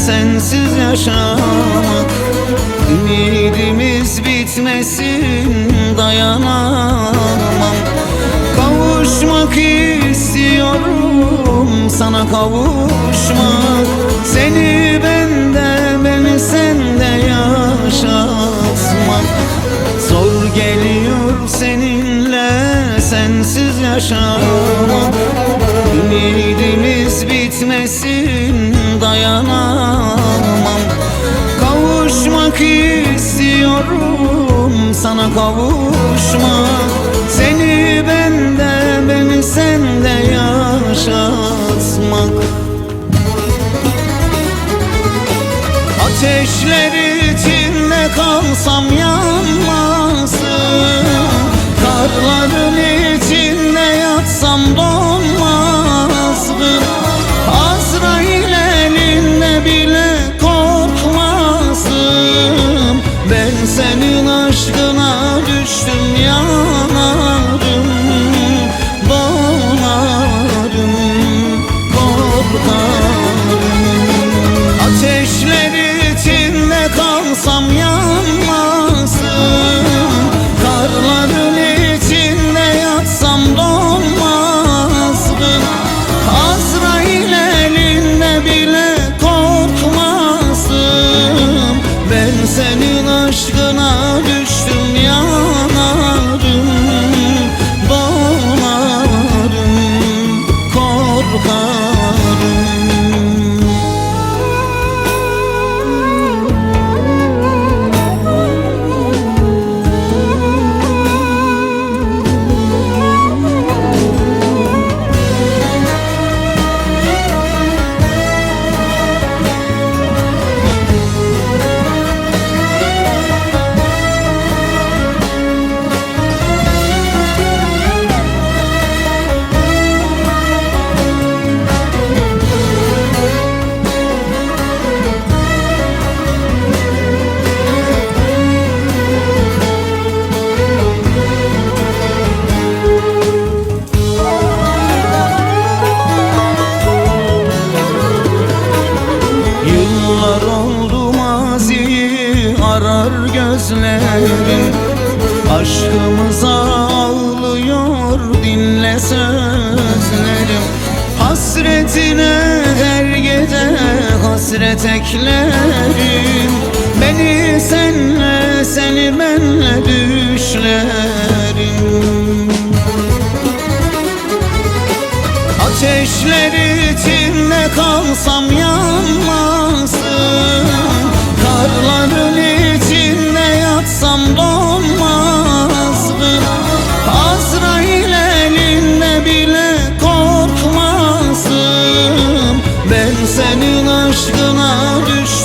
sensiz yaşamak. Ümidimiz bitmesin, dayanamam. Kavuşmak istiyorum, sana kavuşmak. Seni bende, beni sende yaşatmak. Zor geliyor seninle sensiz yaşamak. Ümidimiz bitmesin, dayanamam. Kavuşmak istiyorum, sana kavuşmak. Seni bende, beni sende yaşatmak. Ateşler içinde kalsam yanmazsın, karların içinde yatsam donmazdım. Azrail elinde bile korkmazdım. Ben senin aşkına düştüm, yanarım, donarım, korkarım. Ateşler içinde kalsam yanmazsın, karların içinde yatsam donmazdım. Azrail elinde bile korkmazdım. Ben senin aşkına düştüm, yanarım, donarım, korkarım. Yıllar oldu maziyi arar gözlerim. Aşkımıza ağlıyor, dinle sözlerim. Hasretine her gece hasret eklerim. Beni senle, seni benle düşlerim. Ateşler içinde kalsam yanmazsın, karların içinde yatsam donmazdım. Azrail elinde bile korkmazdım. Ben senin aşkına düştüm,